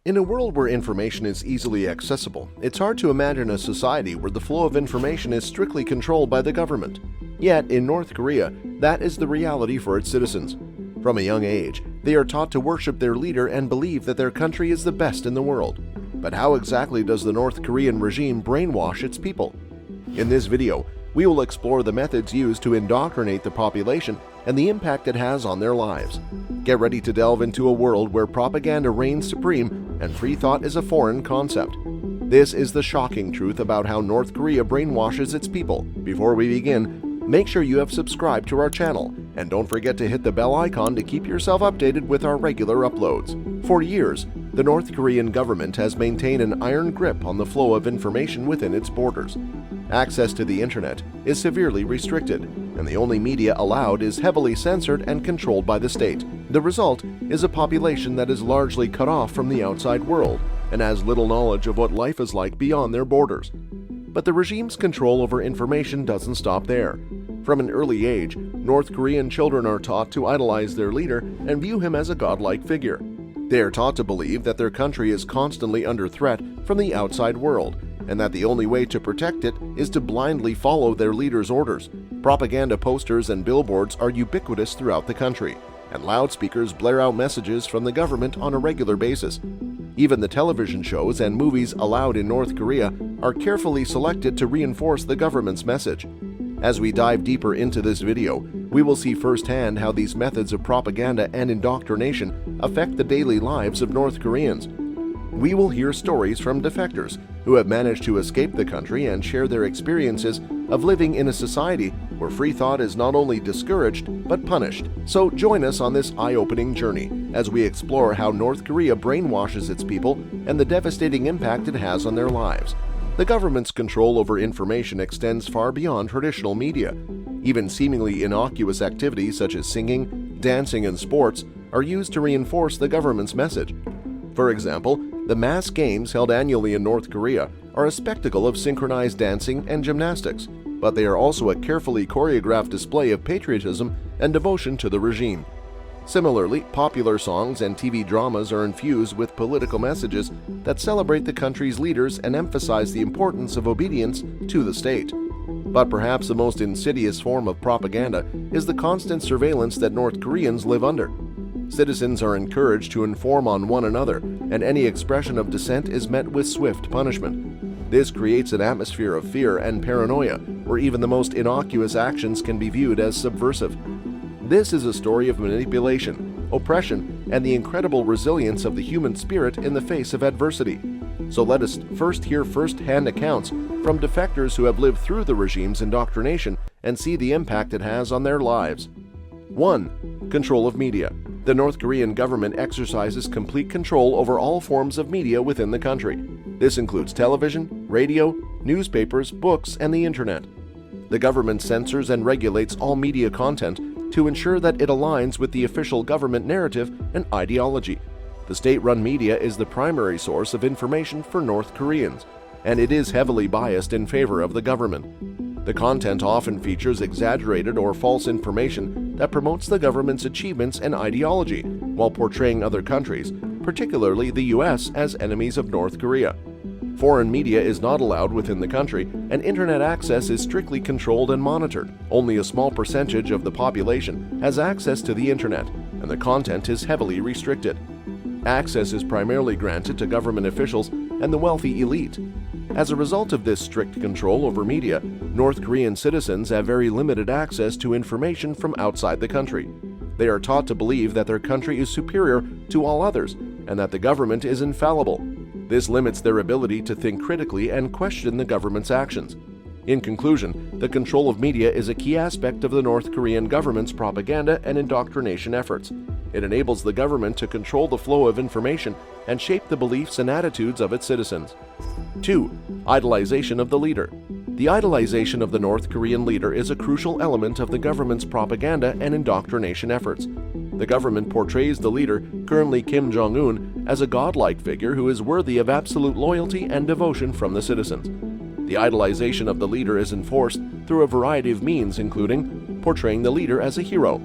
In a world where information is easily accessible, it's hard to imagine a society where the flow of information is strictly controlled by the government. Yet, in North Korea, that is the reality for its citizens. From a young age, they are taught to worship their leader and believe that their country is the best in the world. But how exactly does the North Korean regime brainwash its people? In this video, we will explore the methods used to indoctrinate the population and the impact it has on their lives. Get ready to delve into a world where propaganda reigns supreme and free thought is a foreign concept. This is the shocking truth about how North Korea brainwashes its people. Before we begin, make sure you have subscribed to our channel, and don't forget to hit the bell icon to keep yourself updated with our regular uploads. For years, the North Korean government has maintained an iron grip on the flow of information within its borders. Access to the internet is severely restricted, and the only media allowed is heavily censored and controlled by the state. The result is a population that is largely cut off from the outside world and has little knowledge of what life is like beyond their borders. But the regime's control over information doesn't stop there. From an early age, North Korean children are taught to idolize their leader and view him as a godlike figure. They are taught to believe that their country is constantly under threat from the outside world, and that the only way to protect it is to blindly follow their leader's orders. Propaganda posters and billboards are ubiquitous throughout the country, and loudspeakers blare out messages from the government on a regular basis. Even the television shows and movies allowed in North Korea are carefully selected to reinforce the government's message. As we dive deeper into this video, we will see firsthand how these methods of propaganda and indoctrination affect the daily lives of North Koreans. We will hear stories from defectors who have managed to escape the country and share their experiences of living in a society where free thought is not only discouraged but punished. So join us on this eye-opening journey as we explore how North Korea brainwashes its people and the devastating impact it has on their lives. The government's control over information extends far beyond traditional media. Even seemingly innocuous activities such as singing, dancing, and sports are used to reinforce the government's message. For example, the mass games held annually in North Korea are a spectacle of synchronized dancing and gymnastics, but they are also a carefully choreographed display of patriotism and devotion to the regime. Similarly, popular songs and TV dramas are infused with political messages that celebrate the country's leaders and emphasize the importance of obedience to the state. But perhaps the most insidious form of propaganda is the constant surveillance that North Koreans live under. Citizens are encouraged to inform on one another, and any expression of dissent is met with swift punishment. This creates an atmosphere of fear and paranoia, where even the most innocuous actions can be viewed as subversive. This is a story of manipulation, oppression, and the incredible resilience of the human spirit in the face of adversity. So let us first hear first-hand accounts from defectors who have lived through the regime's indoctrination and see the impact it has on their lives. 1. Control of media. The North Korean government exercises complete control over all forms of media within the country. This includes television, radio, newspapers, books, and the internet. The government censors and regulates all media content to ensure that it aligns with the official government narrative and ideology. The state-run media is the primary source of information for North Koreans, and it is heavily biased in favor of the government. The content often features exaggerated or false information that promotes the government's achievements and ideology, while portraying other countries, particularly the US, as enemies of North Korea. Foreign media is not allowed within the country, and internet access is strictly controlled and monitored. Only a small percentage of the population has access to the internet, and the content is heavily restricted. Access is primarily granted to government officials and the wealthy elite. As a result of this strict control over media, North Korean citizens have very limited access to information from outside the country. They are taught to believe that their country is superior to all others and that the government is infallible. This limits their ability to think critically and question the government's actions. In conclusion, the control of media is a key aspect of the North Korean government's propaganda and indoctrination efforts. It enables the government to control the flow of information and shape the beliefs and attitudes of its citizens. 2. Idolization of the leader. The idolization of the North Korean leader is a crucial element of the government's propaganda and indoctrination efforts. The government portrays the leader, currently Kim Jong-un, as a godlike figure who is worthy of absolute loyalty and devotion from the citizens. The idolization of the leader is enforced through a variety of means, including portraying the leader as a hero.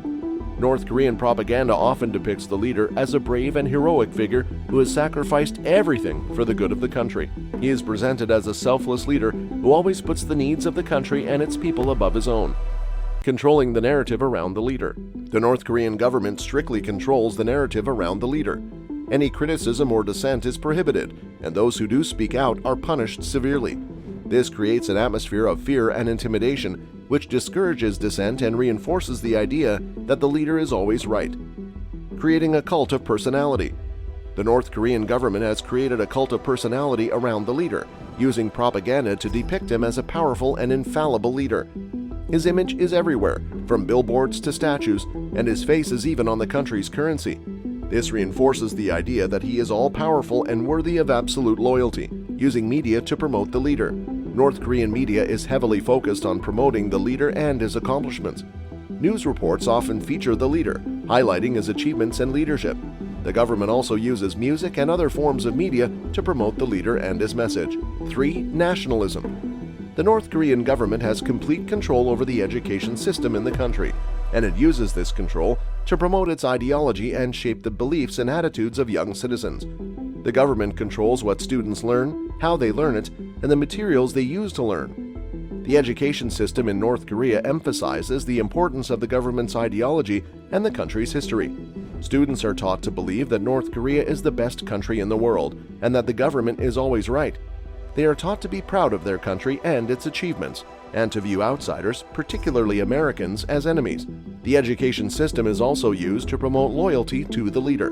North Korean propaganda often depicts the leader as a brave and heroic figure who has sacrificed everything for the good of the country. He is presented as a selfless leader who always puts the needs of the country and its people above his own. Controlling the narrative around the leader. The North Korean government strictly controls the narrative around the leader. Any criticism or dissent is prohibited, and those who do speak out are punished severely. This creates an atmosphere of fear and intimidation, which discourages dissent and reinforces the idea that the leader is always right. Creating a cult of personality. The North Korean government has created a cult of personality around the leader, using propaganda to depict him as a powerful and infallible leader. His image is everywhere, from billboards to statues, and his face is even on the country's currency. This reinforces the idea that he is all-powerful and worthy of absolute loyalty, using media to promote the leader. North Korean media is heavily focused on promoting the leader and his accomplishments. News reports often feature the leader, highlighting his achievements and leadership. The government also uses music and other forms of media to promote the leader and his message. 3. Nationalism. The North Korean government has complete control over the education system in the country, and it uses this control to promote its ideology and shape the beliefs and attitudes of young citizens. The government controls what students learn, how they learn it, and the materials they use to learn. The education system in North Korea emphasizes the importance of the government's ideology and the country's history. Students are taught to believe that North Korea is the best country in the world and that the government is always right. They are taught to be proud of their country and its achievements, and to view outsiders, particularly Americans, as enemies. The education system is also used to promote loyalty to the leader.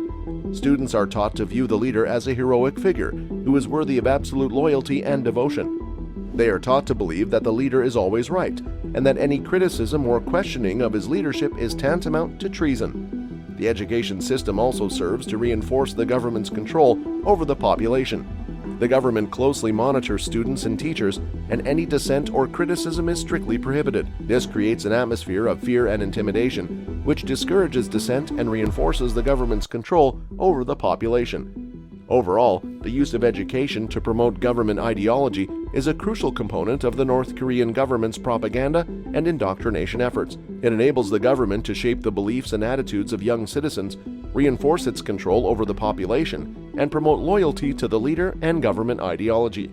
Students are taught to view the leader as a heroic figure who is worthy of absolute loyalty and devotion. They are taught to believe that the leader is always right, and that any criticism or questioning of his leadership is tantamount to treason. The education system also serves to reinforce the government's control over the population. The government closely monitors students and teachers, and any dissent or criticism is strictly prohibited. This creates an atmosphere of fear and intimidation, which discourages dissent and reinforces the government's control over the population. Overall, the use of education to promote government ideology is a crucial component of the North Korean government's propaganda and indoctrination efforts. It enables the government to shape the beliefs and attitudes of young citizens, reinforce its control over the population, and promote loyalty to the leader and government ideology.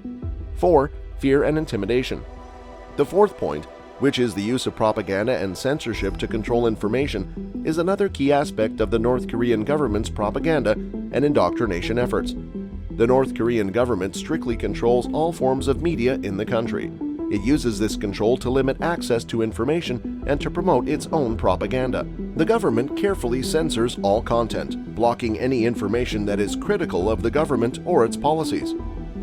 4. Fear and intimidation. The fourth point, which is the use of propaganda and censorship to control information, is another key aspect of the North Korean government's propaganda and indoctrination efforts. The North Korean government strictly controls all forms of media in the country. It uses this control to limit access to information and to promote its own propaganda. The government carefully censors all content, blocking any information that is critical of the government or its policies.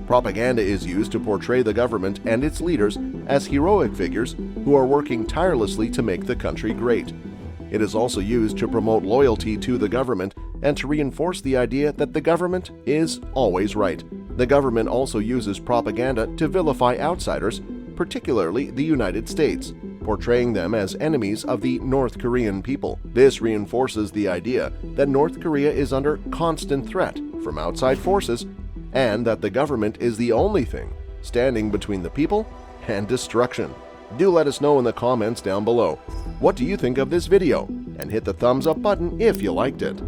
Propaganda is used to portray the government and its leaders as heroic figures who are working tirelessly to make the country great. It is also used to promote loyalty to the government and to reinforce the idea that the government is always right. The government also uses propaganda to vilify outsiders, particularly the United States, portraying them as enemies of the North Korean people. This reinforces the idea that North Korea is under constant threat from outside forces and that the government is the only thing standing between the people and destruction. Do let us know in the comments down below. What do you think of this video? And hit the thumbs up button if you liked it.